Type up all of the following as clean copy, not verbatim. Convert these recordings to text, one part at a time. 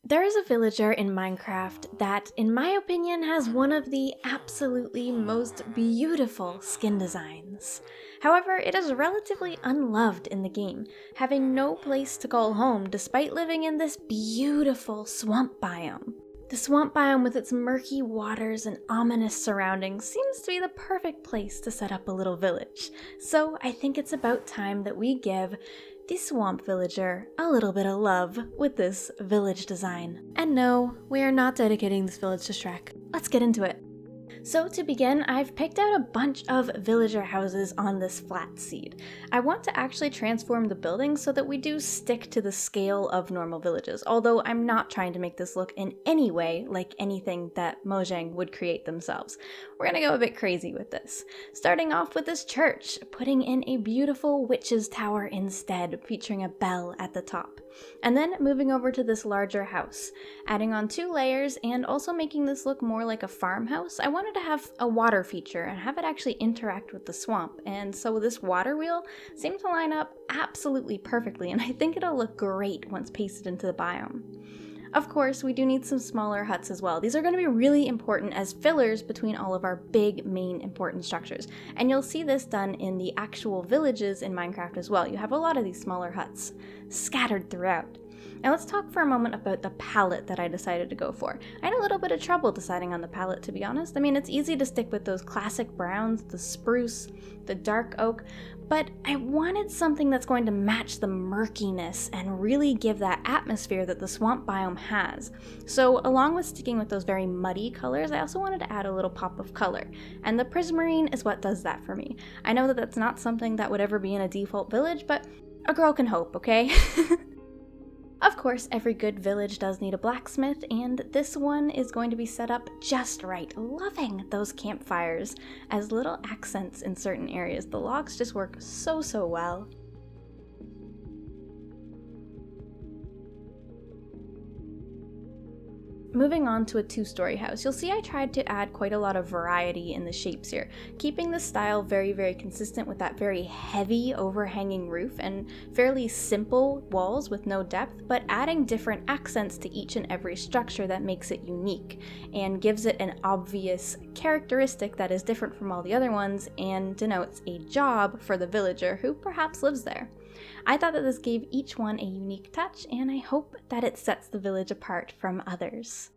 There is a villager in Minecraft that, in my opinion, has one of the absolutely most beautiful skin designs. However, it is relatively unloved in the game, having no place to call home despite living in this beautiful swamp biome. The swamp biome with its murky waters and ominous surroundings seems to be the perfect place to set up a little village. So I think it's about time that we give the swamp villager a little bit of love with this village design. And no, we are not dedicating this village to Shrek. Let's get into it. So to begin, I've picked out a bunch of villager houses on this flat seed. I want to actually transform the buildings so that we do stick to the scale of normal villages, although I'm not trying to make this look in any way like anything that Mojang would create themselves. We're gonna go a bit crazy with this. Starting off with this church, putting in a beautiful witch's tower instead, featuring a bell at the top. And then moving over to this larger house, adding on 2 layers and also making this look more like a farmhouse. I wanted to have a water feature and have it actually interact with the swamp, and so this water wheel seemed to line up absolutely perfectly, and I think it'll look great once pasted into the biome. Of course, we do need some smaller huts as well. These are going to be really important as fillers between all of our big main important structures, and you'll see this done in the actual villages in Minecraft as well. You have a lot of these smaller huts scattered throughout. Now let's talk for a moment about the palette that I decided to go for. I had a little bit of trouble deciding on the palette, to be honest. I mean, it's easy to stick with those classic browns, the spruce, the dark oak, but I wanted something that's going to match the murkiness and really give that atmosphere that the swamp biome has. So along with sticking with those very muddy colors, I also wanted to add a little pop of color, and the prismarine is what does that for me. I know that that's not something that would ever be in a default village, but a girl can hope, okay? Of course, every good village does need a blacksmith, and this one is going to be set up just right. Loving those campfires as little accents in certain areas. The logs just work so well. Moving on to a 2-story house, you'll see I tried to add quite a lot of variety in the shapes here, keeping the style very consistent with that very heavy overhanging roof and fairly simple walls with no depth, but adding different accents to each and every structure that makes it unique and gives it an obvious characteristic that is different from all the other ones and denotes a job for the villager who perhaps lives there. I thought that this gave each one a unique touch, and I hope that it sets the village apart from others.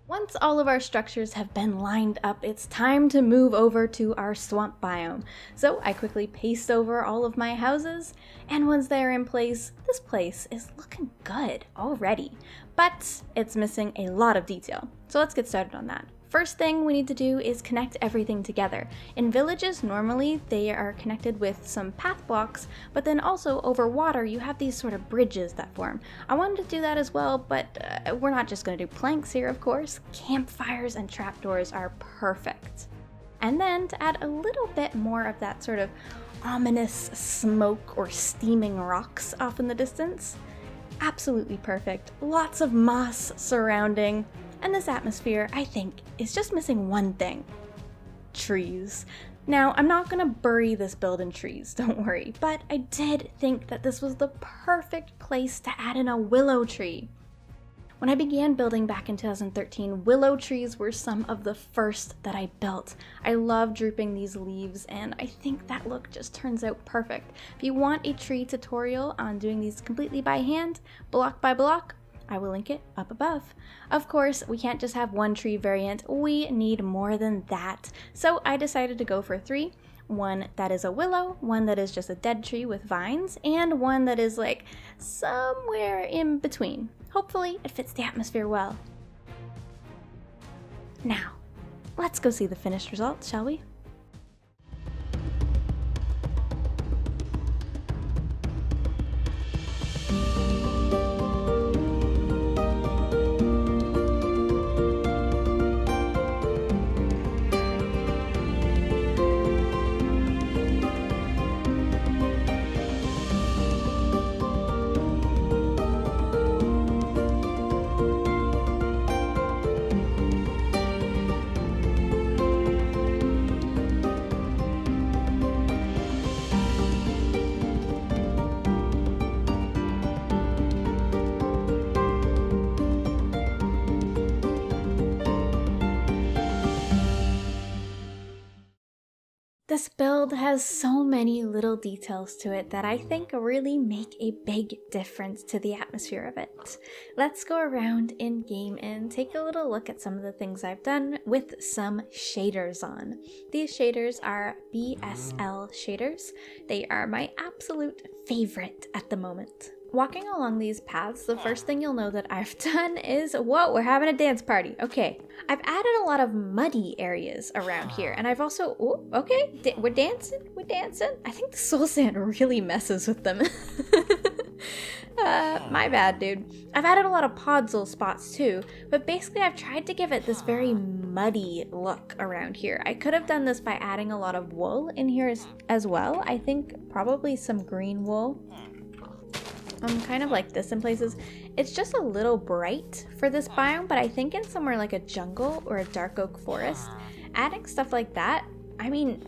Once all of our structures have been lined up, it's time to move over to our swamp biome. So I quickly paste over all of my houses, and once they're in place, this place is looking good already. But it's missing a lot of detail, so let's get started on that. First thing we need to do is connect everything together. In villages, normally they are connected with some path blocks, but then also over water you have these sort of bridges that form. I wanted to do that as well, but we're not just going to do planks here, of course. Campfires and trapdoors are perfect. And then to add a little bit more of that sort of ominous smoke or steaming rocks off in the distance, absolutely perfect. Lots of moss surrounding. And this atmosphere, I think, is just missing one thing. Trees. Now, I'm not gonna bury this build in trees, don't worry, but I did think that this was the perfect place to add in a willow tree. When I began building back in 2013, willow trees were some of the first that I built. I love drooping these leaves, and I think that look just turns out perfect. If you want a tree tutorial on doing these completely by hand, block by block, I will link it up above. Of course, we can't just have one tree variant, we need more than that. So I decided to go for 3. One that is a willow, one that is just a dead tree with vines, and one that is like somewhere in between. Hopefully it fits the atmosphere well. Now, let's go see the finished result, shall we? This build has so many little details to it that I think really make a big difference to the atmosphere of it. Let's go around in game and take a little look at some of the things I've done with some shaders on. These shaders are BSL shaders. They are my absolute favorite at the moment. Walking along these paths, the first thing you'll know that I've done is, whoa, we're having a dance party. Okay, I've added a lot of muddy areas around here, and I've also, we're dancing. I think the soul sand really messes with them. My bad, dude. I've added a lot of podzol spots too, but basically I've tried to give it this very muddy look around here. I could have done this by adding a lot of wool in here as well. I think probably some green wool. Kind of like this in places. It's just a little bright for this biome, but I think in somewhere like a jungle or a dark oak forest, adding stuff like that, I mean,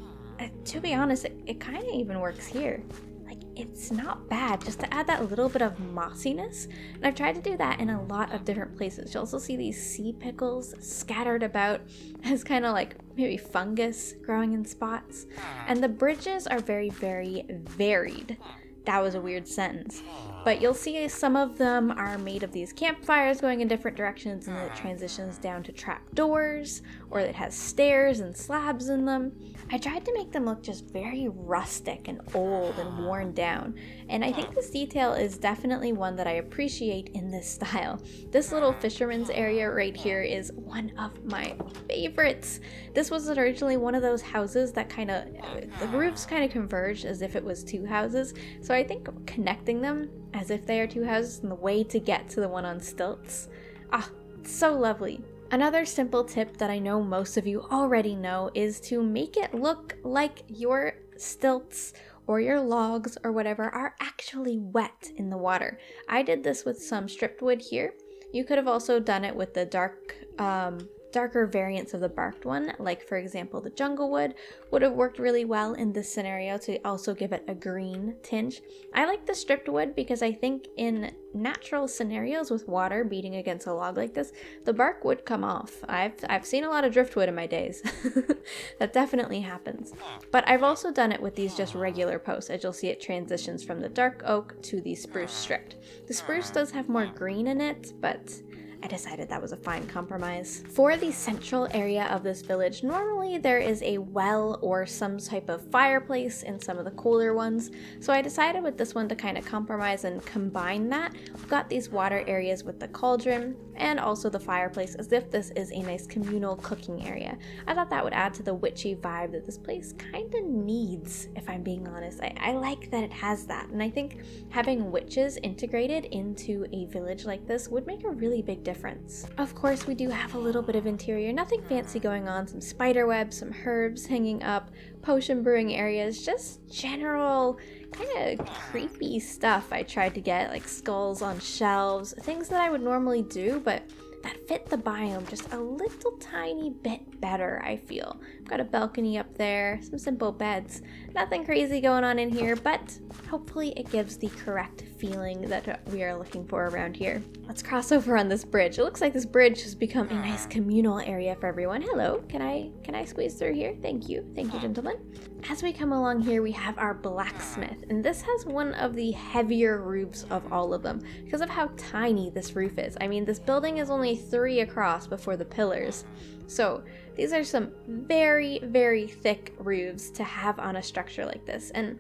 to be honest, it kind of even works here. Like, it's not bad just to add that little bit of mossiness. And I've tried to do that in a lot of different places. You'll also see these sea pickles scattered about as kind of like maybe fungus growing in spots. And the bridges are very, very varied. That was a weird sentence. But you'll see some of them are made of these campfires going in different directions, and then it transitions down to trap doors, or it has stairs and slabs in them. I tried to make them look just very rustic and old and worn down, and I think this detail is definitely one that I appreciate in this style. This little fisherman's area right here is one of my favorites. This was originally one of those houses that the roofs kind of converged as if it was two houses, so I think connecting them as if they are two houses and the way to get to the one on stilts. So lovely. Another simple tip that I know most of you already know is to make it look like your stilts or your logs or whatever are actually wet in the water. I did this with some stripped wood here. You could have also done it with the darker variants of the barked one, like for example the jungle wood would have worked really well in this scenario to also give it a green tinge. I like the stripped wood because I think in natural scenarios with water beating against a log like this, the bark would come off. I've seen a lot of driftwood in my days. That definitely happens. But I've also done it with these just regular posts. As you'll see, it transitions from the dark oak to the spruce stripped. The spruce does have more green in it, but I decided that was a fine compromise. For the central area of this village, normally there is a well or some type of fireplace in some of the cooler ones, so I decided with this one to kind of compromise and combine that. We've got these water areas with the cauldron and also the fireplace as if this is a nice communal cooking area. I thought that would add to the witchy vibe that this place kind of needs, if I'm being honest. I like that it has that, and I think having witches integrated into a village like this would make a really big difference. Of course, we do have a little bit of interior, nothing fancy going on, some spider webs, some herbs hanging up, potion brewing areas, just general kind of creepy stuff I tried to get, like skulls on shelves, things that I would normally do, but that fit the biome just a little tiny bit better, I feel. I've got a balcony up there, some simple beds, nothing crazy going on in here, but hopefully it gives the correct feeling that we are looking for around here. Let's cross over on this bridge. It looks like this bridge has become a nice communal area for everyone. Hello, can I squeeze through here? Thank you, gentlemen. As we come along here, we have our blacksmith, and this has one of the heavier roofs of all of them because of how tiny this roof is. I mean, this building is only 3 across before the pillars, so these are some very, very thick roofs to have on a structure like this. And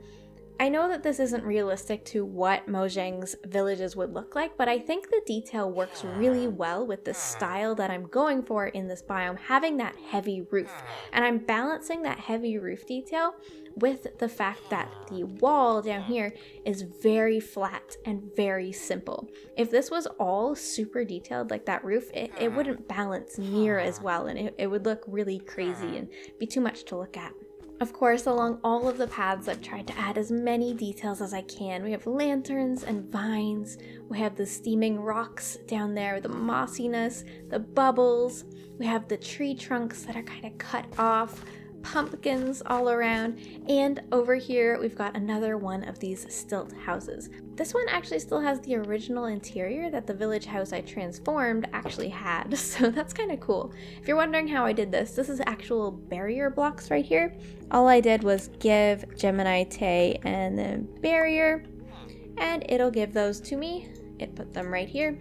I know that this isn't realistic to what Mojang's villages would look like, but I think the detail works really well with the style that I'm going for in this biome, having that heavy roof. And I'm balancing that heavy roof detail with the fact that the wall down here is very flat and very simple. If this was all super detailed like that roof, it wouldn't balance near as well, and it would look really crazy and be too much to look at. Of course, along all of the paths, I've tried to add as many details as I can. We have lanterns and vines. We have the steaming rocks down there, the mossiness, the bubbles. We have the tree trunks that are kind of cut off. pumpkins all around, and over here we've got another one of these stilt houses. This one actually still has the original interior that the village house I transformed actually had, so that's kind of cool. If you're wondering how I did this, this is actual barrier blocks right here. All I did was give GeminiTay and then barrier, and it'll give those to me. It put them right here,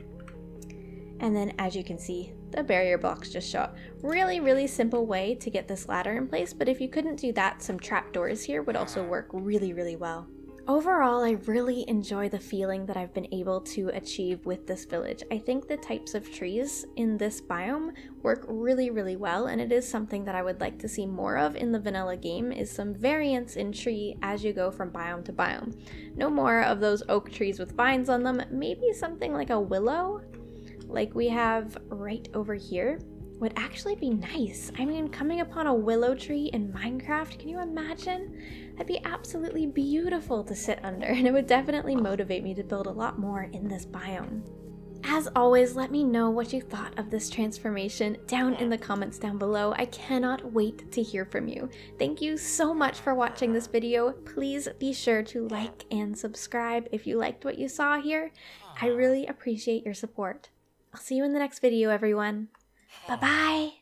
and then as you can see, the barrier blocks just show up. Really simple way to get this ladder in place, but if you couldn't do that, some trapdoors here would also work really well. Overall, I really enjoy the feeling that I've been able to achieve with this village. I think the types of trees in this biome work really well, and it is something that I would like to see more of in the vanilla game, is some variance in tree as you go from biome to biome. No more of those oak trees with vines on them, maybe something like a willow, like we have right over here, would actually be nice. I mean, coming upon a willow tree in Minecraft, can you imagine? That'd be absolutely beautiful to sit under, and it would definitely motivate me to build a lot more in this biome. As always, let me know what you thought of this transformation down in the comments down below. I cannot wait to hear from you. Thank you so much for watching this video. Please be sure to like and subscribe if you liked what you saw here. I really appreciate your support. I'll see you in the next video, everyone. Bye-bye!